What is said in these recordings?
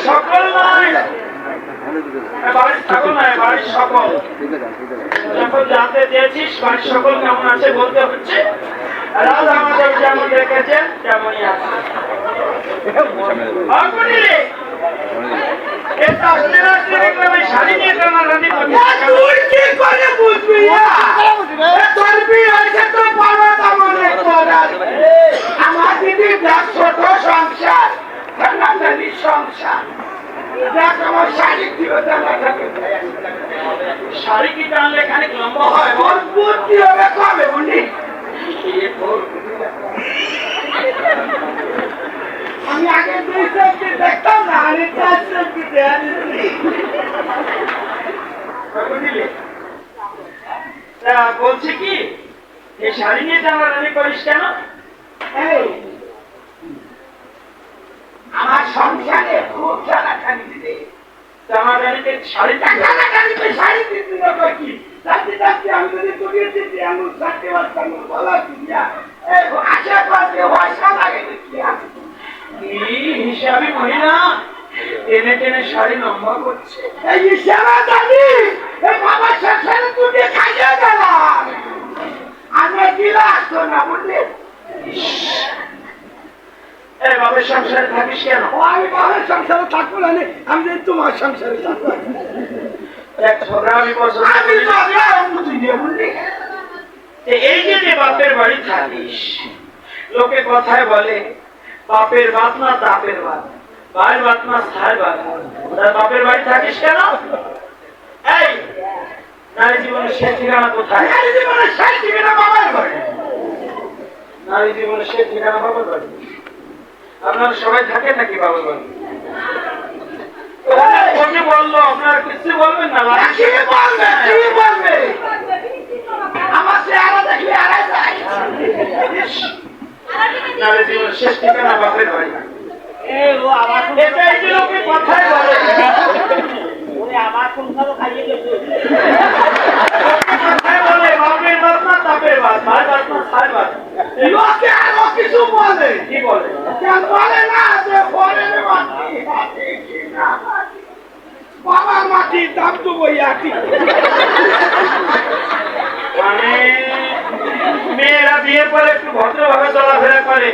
সকল নয় বাড়ির সকল নয়, বাড়ির সকল যখন জানতে চেয়েছিস বাড়ির সকল কেমন আছে বলতে হচ্ছে। রাজ আমাদের যেমন রেখেছেন তেমনই আছে। শাড়ি নিয়ে টানাটানি আমার দিদি ছোট সংসার সংসার আমার শাড়ি দিও শাড়ি কি টানলে খানিক লম্বা হয় বুদ্ধি হবে কবে উনি আমি আগে 2 সেন্টি দেখতাম না আরে 4 সেন্টি বলছি কি এই শাড়ি নিয়ে টানাটানি করিস কেন? আমার সংসারে খুব টানাটানি দিতে টানাটানিতে শাড়ি টানাটানিতে শাড়ি দিতে হবে কি রাতে রাতে আমি যদি করিয়ে দিতে আমি সাথে বাচ্চা বলা দিয়া আশা করতে পয়সা লাগে কি হিসাবে মহিলা টেনে টেনে শাড়ি লম্বা করছে এই হিসাবে দাদি এই বাবার সংসারে তুই খাইয়ে গেলাম আমি দিলা তো না বললে এই বাবার সংসারে থাকিস কেন? আমি বাবার সংসারে থাকবো না আমি তোমার সংসারে থাকবো এক ঝগড়া আমি পছন্দ করি এই যে বাপের বাড়ি থাকিস লোকে কথায় বলে বাপের বাত না তাপের বাত ভাইয়ের বাত না ছায়ের বাত বাপের বাড়ি থাকিস কেন? এই নারী জীবনের শেষ ঠিকানা কোথায়? নারী জীবনের শেষ ঠিকানা বাবার বাড়ি। নারী জীবনের শেষ ঠিকানা বাবার বাড়ি। আপনারা সবাই থাকেন নাকি বাবার বাড়ি? বললো আপনারা কিছু বলবেন না বলবে আমার চেহারা দেখলে আড়াই যায় নারী জীবনের শেষ ঠিকানা বাপের বাড়ি। কথাই বলে আমার সংসারও খাইয়ে গেছে কথাই বলে বাপের বাপ না তাপের বাপ ভাই বাপ না ছাই বাপ লোকে আরো কিছু বলে কি বলে কেন বলে না যে বলে বাবার মাটির দাম তো বইয়াটি মানে মেয়েরা বিয়ের পরে একটু ভদ্রভাবে চলাফেরা করে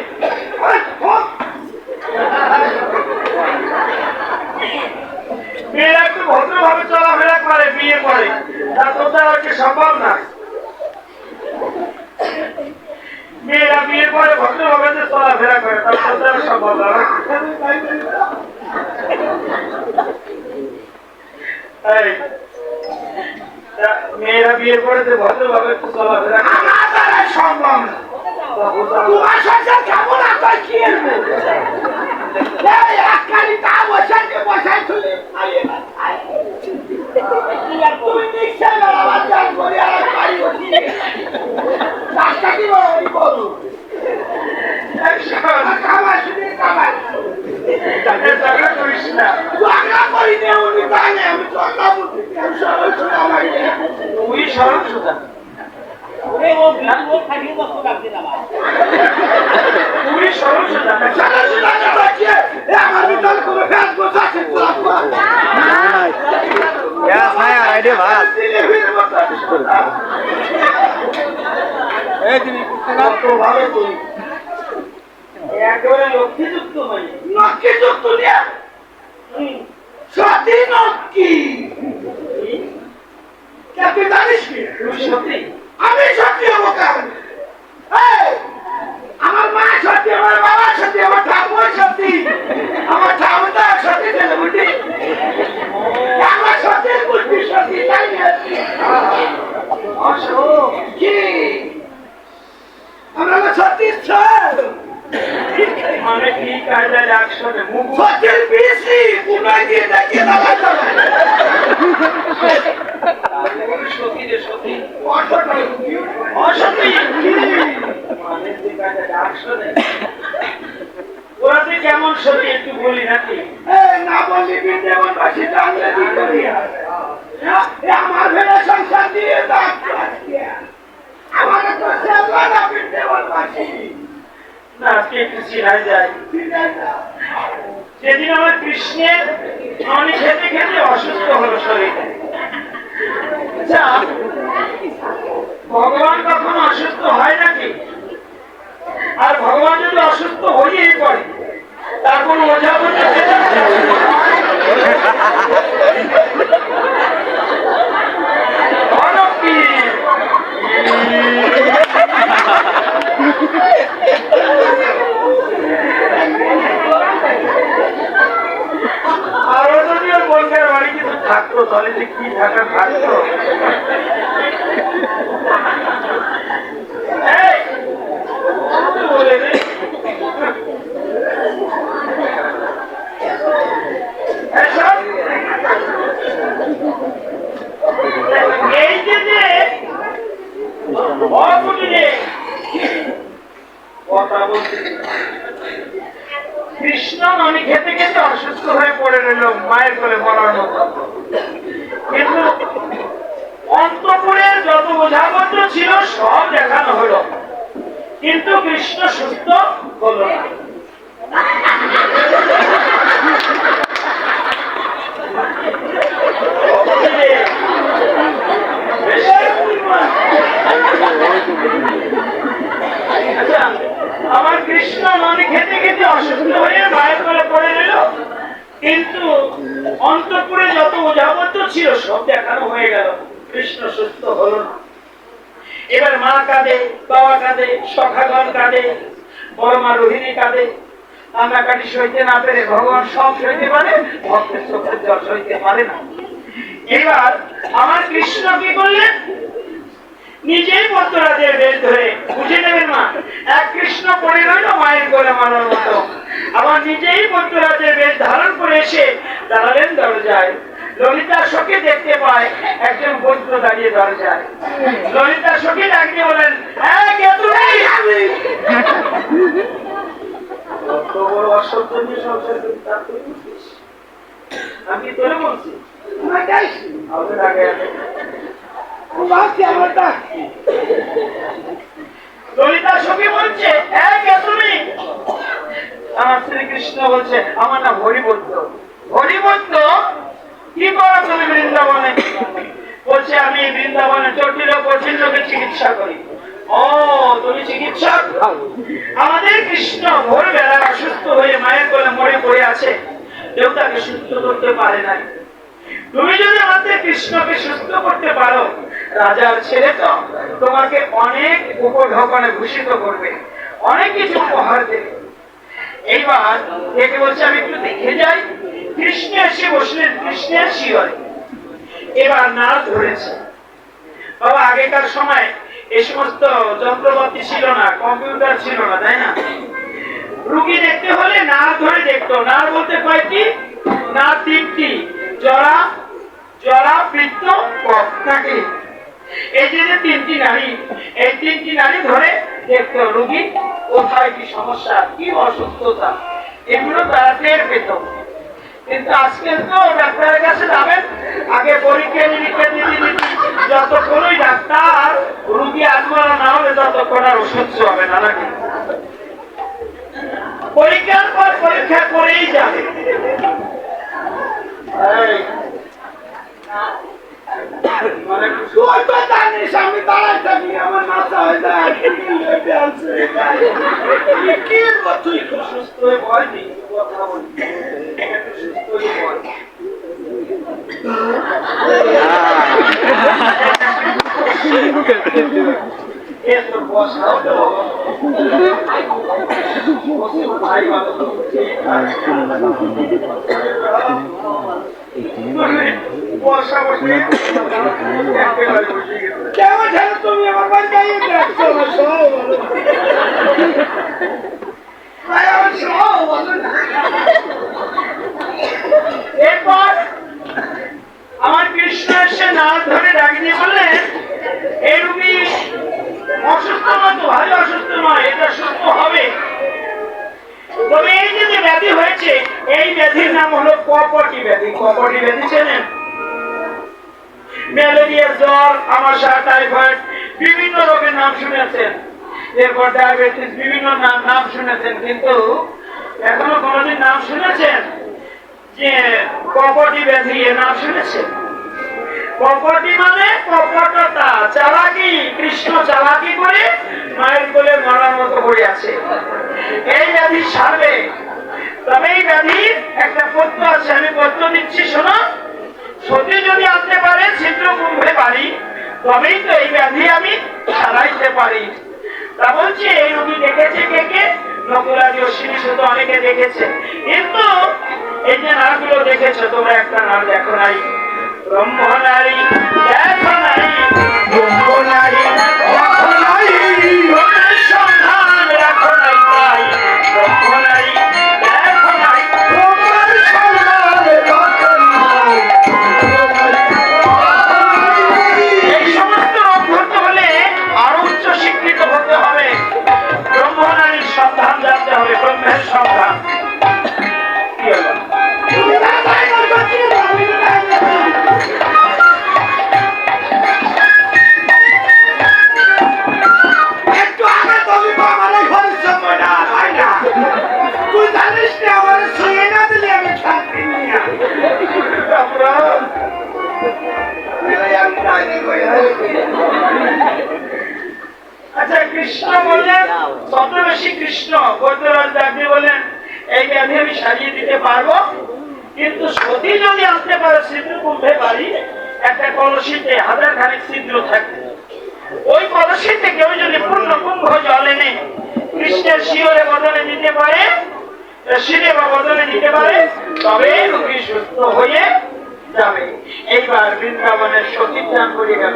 মেয়েরা একটু ভদ্রভাবে চলাফেরা করে বিয়ে করে তা তোদের হচ্ছে সম্ভব না মেয়েরা বিয়ের পরে ভদ্রভাবে যে চলাফেরা করে তা তোদের সম্ভব না মেয়েরা বিয়ের পরে যে ভদ্রভাবে একটু চলাফেরা সম্ভব না তোমার সংসার খাবো না তাই কি বসাই তুলে তুমি নিশ্চয় রাস্তা কি বলো করিস না করি তুই সরল সুদা একেবারে লক্ষ্মীযুক্ত লক্ষ্মীযুক্ত সতী নক্কি তুই জানিস কি সতী আমি সত্যি হবো কেমন আমার মা সত্যি আমার বাবা সত্যি আমার ঠাকুর সত্যি আমার ঠাকুরটা সত্যি ছিল বুঝি আমার সত্যির বুঝবি সত্যি তাই কি আমরা সত্যি মানে কি কায়দায় একশনে সত্যির বেশি পুনাই দিয়ে দেখিয়ে দেওয়া যাবে সত্যি রে সত্যি অসত্যি মানে কি কায়দায় একশনে মাংস দিয়ে একটু বলি নাকি? না বললি বৃন্দাবনবাসী জানলে কি করি? আমার ভেড়া সংসার দিয়ে আমার তো না বৃন্দাবনবাসী না, আজকে একটু চিনাই যায়। যেদিন আমার কৃষ্ণের ননি খেতে খেতে অসুস্থ হলো শরীর। আচ্ছা, ভগবান কখনো অসুস্থ হয় নাকি? আর ভগবান যদি অসুস্থ হয়েই পড়ে, তার কোন ওঝা বলতে আরো যদি ওর বলকার বাড়ি কিছু থাকতো তাহলে যে কি থাকার থাকতো। এই যে কথা বলছি, কৃষ্ণ ননি খেতে খেতে অসুস্থ হয়ে পড়ে রইল মায়ের কোলে মরার মতো। কিন্তু অন্তপুরের যত বোঝাপত্র ছিল সব দেখানো হলো, কিন্তু কৃষ্ণ সুস্থ হলো না। আমার কৃষ্ণ ননি খেতে খেতে অসুস্থ হয়ে মায়ের কোলে পড়ে রইল, কিন্তু অন্তঃপুরে যত যাবতীয় ছিল সব দেখানো হয়ে গেল, কৃষ্ণ সুস্থ হলো না। এবার মা কাঁদে, বাবা কাঁদে, সখাগণ কাঁদে, বড় মা রোহিণী কাঁদে। কান্নাকাটি সইতে না পেরে ভগবান সব সইতে পারে, ভক্তের চোখের জল সইতে পারে না। এবার আমার কৃষ্ণ কি করলেন? নিজেই পদ্মরাজের বেশ ধরে, বুঝে নেবেন মা, এক কৃষ্ণ পড়ে রইল মায়ের কোলে মারার মতো। আবার নিজেই পদ্মরাজের বেশ ধারণ করে এসে দাঁড়ালেন দরজায়। ললিতা সখী দেখতে পায় একজন বৈদ্য দাঁড়িয়ে দরজায়। ললিতা সখী ডাকিয়ে বলেন, কে তুমি? কত বড় অসভ্য নিয়ে সংসার করি, তার তুই বুঝিস? আমি তোরে বলছি ললিতা সখী বলছে, কে তুমি? আমার শ্রীকৃষ্ণ বলছে, আমার নাম হরিবদ্ধ। হরিবদ্ধ, কি করো তুমি বৃন্দাবনে? বলছে, আমি বৃন্দাবনে জটিল ও কঠিন রোগের চিকিৎসা করি। ও, তুমি চিকিৎসক? আমাদের কৃষ্ণ ভোরবেলা অসুস্থ হয়ে মায়ের কোলে মরে পড়ে আছে, কেউ তাকে সুস্থ করতে পারে নাই। তুমি যদি আমাদের কৃষ্ণকে সুস্থ করতে পারো, রাজার ছেলে তো তোমাকে অনেক উপঢৌকনে ভূষিত করবে, অনেক কিছু উপহার দেবে। এইবার একে বলছে, আমি একটু দেখে যাই। কৃষ্ণ এসে বসলেন কৃষ্ণের শিয়রে। এবার নাড় ধরেছে। বাবা, আগেকার সময় এই সমস্ত যন্ত্রপাতি ছিল না, কম্পিউটার ছিল না, তাই না? রুগী দেখতে হলে নাড় ধরে দেখতো। নাড় বলতে কয়টি? নাড় তিনটি, জরা, জরা, বৃত্ত, কফ থাকে। এই যে তিনটি নাড়ি, এই তিনটি নাড়ি ধরে দেখতো রুগী কোথায় কি সমস্যা, কি অসুস্থতা, এগুলো তারা টের পেত। কিন্তু আজকে তো ডাক্তারের কাছে যাবেন, আগে পরীক্ষা নিরীক্ষা দিদি যতক্ষণই ডাক্তার রুগী আত্মরা না হলে ততক্ষণ আর অসহ্য হবে না, নাকি? পরীক্ষার পর পরীক্ষা করেই যাবে। আমি দাঁড়াই থাকি, আমার মাথা হয়ে যায়, তুই খুব সুস্থ হয়ে বলবি, কথা বলবি, সুস্থ হয়ে বল। তুমি আমার বাড়ি এরপর আমার কৃষ্ণ এসে নাড় ধরে ডাকিয়ে বললেন, এই রুগী অসুস্থ নয়, ভালো অসুস্থ নয়, এটা সুস্থ হবে। তবে এই যে ব্যাধি হয়েছে হয়েছে এই ব্যাধির নাম হলো কপটি ব্যাধি। কপটি ব্যাধি চেনেন? ম্যালেরিয়া, জ্বর, আমাশা, টাইফয়েড, বিভিন্ন রোগের নাম শুনেছেন, এরপর ডায়াবেটিস, বিভিন্ন নাম শুনেছেন, কিন্তু এখনো কোনদিন নাম শুনেছেন যে কপটি ব্যাধি? এর নাম শুনেছেন? কপটি মানে কপটতা, চালাকি। কৃষ্ণ চালাকি করে মায়ের কোলে মরার মতো পড়ে আছে। এই ব্যাধি সারবে, তবে এই ব্যাধির একটা পথ্য আছে, আমি পথ্য দিচ্ছি, শোনো। সতী যদি আনতে পারে ছিদ্র কুম্ভে পারি, তবেই তো এই ব্যাধি আমি সারাইতে পারি। তা বলছি, এই রোগী দেখেছে কে কে? নকুলাদি, অশ্বিনী, শুধু অনেকে দেখেছে, কিন্তু এই যে নারগুলো দেখেছো তোমরা, একটা নার দেখো নাই? ব্রহ্মনারী দেখো নাই? ব্রহ্মনারী দেখো নাই? ব্রহ্মের সন্ধান রাখো নাই তাই? ব্রহ্মনারী দেখো নাই? ব্রহ্মের সন্ধান রাখো নাই। এই সমস্ত রোগ ধরতে হলে আরো উচ্চ শিক্ষিত হতে হবে। ব্রহ্মনারীর সন্ধান জানতে হবে, ব্রহ্মের সন্ধান। কি হলো? আচ্ছা, কৃষ্ণ বললেন, ছদ্মবেশী কৃষ্ণ বৈদ্যরাজ ডাকতে বলেন, এই ব্যাধি আমি সারিয়ে দিতে পারবো, কিন্তু সতী যদি আনতে পারে ছিদ্র কুম্ভে বাড়ি, একটা কলসিতে 1000 খানেক ছিদ্র থাকে, ওই কলসিতে কেউ যদি পূর্ণ কুম্ভ জল এনে কৃষ্ণের শিরে বদলে দিতে পারে, শিরে বা বদলে দিতে পারে, তবে রোগী সুস্থ হয়ে যাবে। এইবার বৃন্দাবনের সতী দান করে গেল।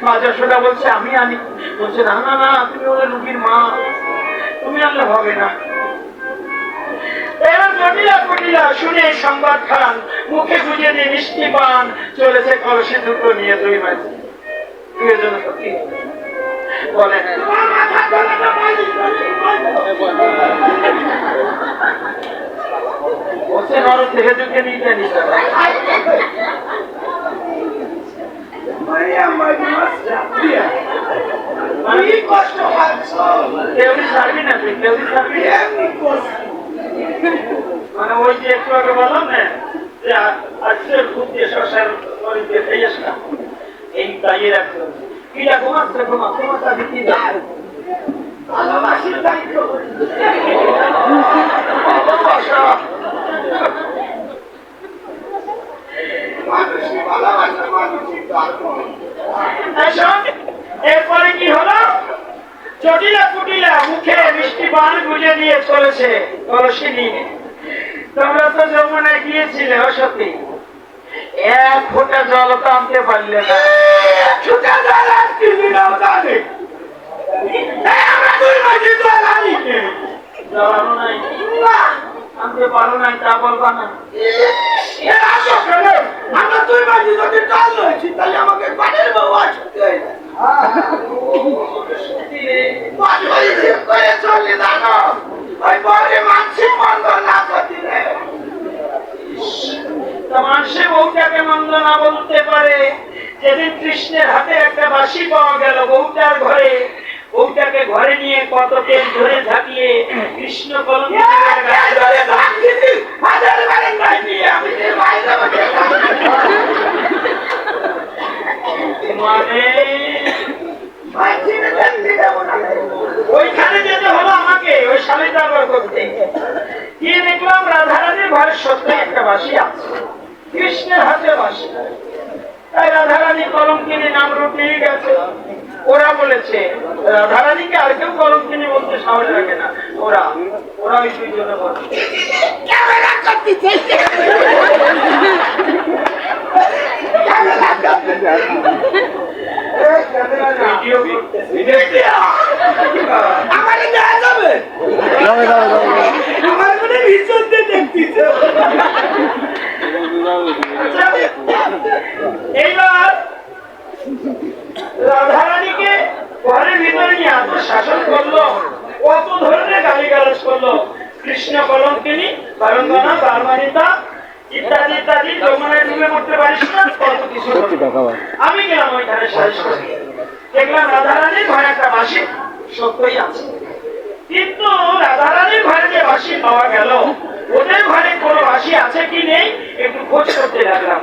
মা যশোদা বলছে আমি আনি, বলছে না না না, তুমি ওই রোগীর মা, তুমি আনলে হবে না। এবার জটিলা কুটিলা শুনে সংবাদ খান, মুখে গুঁজে দিয়ে মিষ্টি পান, চলেছে কলসি দুটো নিয়ে দুই মাঝে। দুইজন সত্যি বলেন, বলছে নরক থেকে দুঃখে নিতে নিতে কষ্ট পাচ্ছ, কেউ ছাড়বি না, তুই কেউ ছাড়বি। মানে ওই যে একটু আগে বললাম না যে আজকের খুব দিয়ে শশার খেয়ে আসলাম, এই দাঁড়িয়ে রাখলো কি ঘুমাচ্ছে, ঘুমা তোমার কাছে কি ভালোবাসির দায়িত্ব, ভালোবাসা, মানুষই ভালোবাসা, মানুষই। এরপরে কি হলো? জটিলা কুটিলা মুখে মিষ্টি পান গুঁজে দিয়ে চলেছে কলসি নিয়ে। তোমরা তো যমুনায় গিয়েছিলে সত্যি, 1 ফোঁটা জল তো আনতে পারলে না। আনতে পারো নাই তা বলবা না। আমরা 2 মাঝে যদি জল রয়েছি, তাহলে আমাকে পানির বউ আসতে হয় না। মানুষে বউটাকে মন্দ না বলতে পারে। যেদিন কৃষ্ণের হাতে একটা বাঁশি পাওয়া গেল বউটার ঘরে, বউটাকে ঘরে নিয়ে কত তেল ধরে ঝাঁকিয়ে কৃষ্ণ কলম ওইখানে যেতে হলো আমাকে, ওই স্বামী দরবার করতে গিয়ে দেখলাম রাধারানীর ঘরের সত্যি একটা বাঁশি আছে, কৃষ্ণের হাতে বাঁশি। তাই রাধারানী কলম কিনে নাম রূপ নিয়ে গেছে। ওরা বলেছে রাধারানীকে আর কেউ কলম কিনে বলতে সাহস রাখে না, ওরা ওই 2 জনে বলে এইবার রাধারানীকে ঘরের ভিতরে নিয়ে এত শাসন করলো, কত ধরনের গালিগালাজ করলো। কৃষ্ণ কলঙ্কিনী বারঙ্গনা বারমানিতা ইত্যাদি ইত্যাদি যমুনায় ডুবে মরতে পারিস না কত কিছু। আমি গেলাম ওইখানে সালিশ করতে, দেখলাম রাধারানীর ঘরে একটা বাঁশি সত্যই আছে, কিন্তু রাধারানীর ঘরে যে বাঁশি পাওয়া গেল ওদের ঘরে কোনো বাঁশি আছে কি নেই একটু খোঁজ করতে লাগলাম।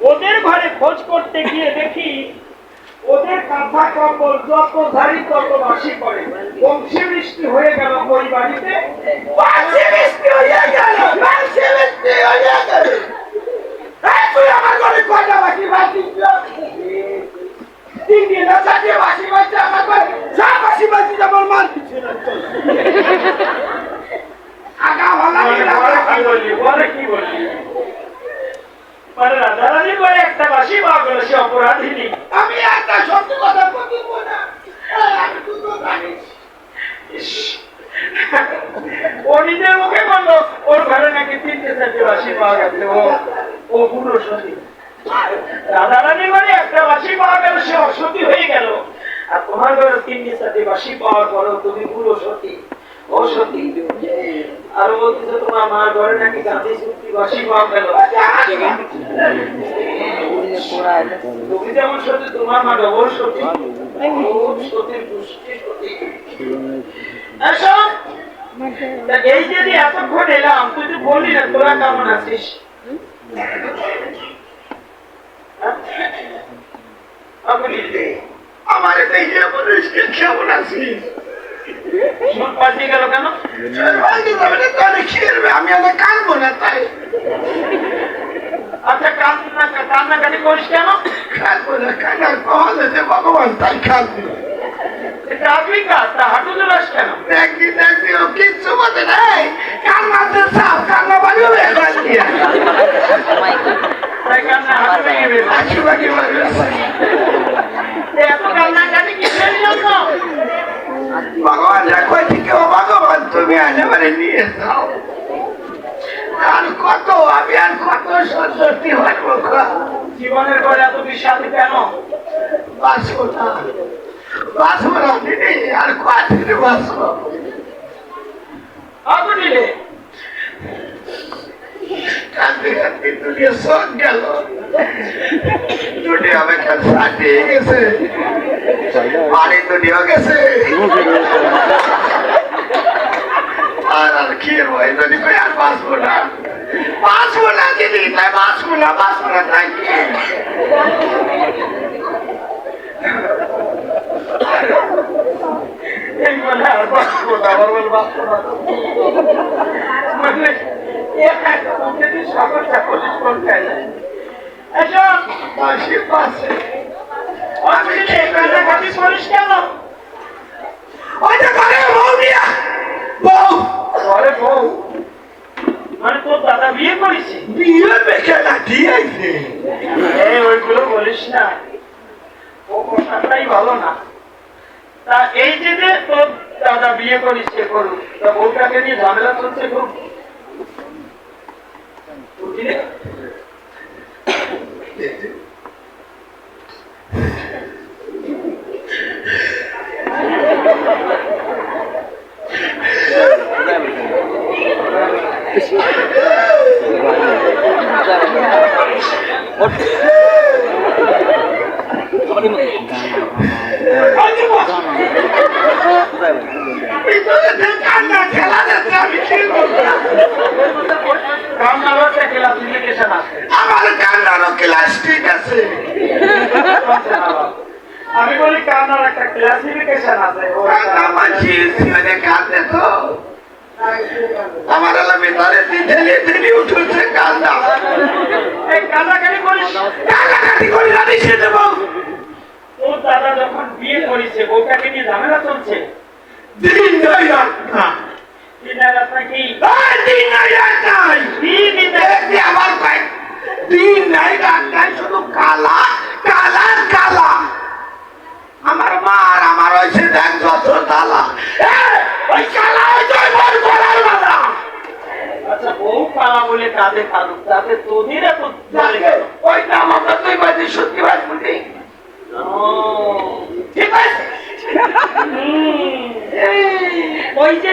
ওদের ঘরে খোঁজ করতে গিয়ে দেখি ওদের কাঁথা কম্বল যত ধারি তত বাঁশি পড়ে, বংশী বৃষ্টি হয়ে গেল ওই বাড়িতে, বাঁশি বৃষ্টি হয়ে গেল, বাঁশি বৃষ্টি হয়ে গেল। এই তুই আমার ঘরে কয়টা বাঁশি বাঁশি তিন দিন চারটে বাঁশি বাঁচছে আমার ঘরে, যা বাঁশি বাঁচি আমার মার দিচ্ছে না। আগা ভালো কি বললি বলে কি বললি মানে রাধারানী করে একটা বাঁশি পাওয়া গেল, সে অপরাধিনী। আমি একটা সত্যি কথা বলবো না, আমি দুটো জানিস। ও নিজের মুখে বললো ওর ঘরে নাকি তিনটে চারটে বাঁশি পাওয়া গেছে, ও পুরো সতী। রাধারানী ঘরে একটা বাঁশি পাওয়া গেল, সে অসতী হয়ে গেল, আর তোমার ঘরে তিনটে চারটে বাঁশি পাওয়ার পরেও তুমি পুরো সতী ও সতী। আর বলতেছে তোমার মার ঘরে নাকি গান্ধী চুক্তি বাঁশি পাওয়া গেল। তুমি যেমন সতী তোমার মা ডবল সতী, সতীর পুষ্টি সতী। এই যে এতক্ষণ এলাম তুই তো বললি না তোরা কেমন আছিস? আমার কেমন আছিস পাল্টে গেল কেন? আমি আগে কাঁদবো না তাই। আচ্ছা কান্নাকাটি করিস কেন? কাঁদবো না, কান্নার কল আছে ভগবান তাই কাঁদবি। হাঁটু জোড়াস কেন? একদিন একদিন ও কিচ্ছু বলতে নাই, কান্নাতে সাপ কান্না বাড়ি ভগবান দেখো ঠিক ভগবান তুমি একেবারে নিয়ে যাও। আর কত আমি আর কত সত্যি পারবো জীবনের পরে এত বিষাদ কেন? বাঁচবো না বাঁচবো না দিদি, আর কদিন বাঁচবো? দিলে কাঁদতে কাঁদতে দুনিয়া সব গেল, দুনিয়া আমাকে ছাড়িয়ে গেছে, বাড়ি দুনিয়া গেছে। আর আর কি হয় যদি আর বাঁচবো না, বাঁচবো না দিদি, তাই বাঁচবো না তাই এই বলে আর বাঁচবো না, আমার বলে বাঁচবো না মানে সকলটা করিস কোন খাই এসব বাঁশি পাশে কান্নাকাটি করিস কেন? মানে তোর দাদা বিয়ে করেছে? বিয়ে বেঁকে না দিয়েছে, ওইগুলো বলিস না, ও কথাটাই ভালো না। তা এই যে তোর দাদা বিয়ে করিস করুক, তা বউটাকে নিয়ে ঝামেলা চলছে খুব, বুঝলি? আমার কান্নারও ক্লাস ঠিক আছে, আমি বলি কান্নার একটা ক্লাসিফিকেশন আছে, কাঁদে তো আমার ভিতরে দিদি উঠছে কান্না, কান্নাকাটি করিস, কান্নাকাটি করি না সে দেব। তোর দাদা যখন বিয়ে করেছে বউটাকে নিয়ে ঝামেলা চলছে, দিন নাই রাত না, দিন নাই রাত নাকি? দিন নাই রাত নাই, আমার দিন নাই রাত নাই, শুধু কালা কালা কালা। আমার মা আর আমার হয়েছে দেখ যত তালা, ওই কালা আচ্ছা বউ কালা বলে কাঁদে কাঁদুক, তাতে তোদের এত ওই নাম আমরা তুই বাজে সত্যি বাজ বলি ঠিক আছে। ওই যে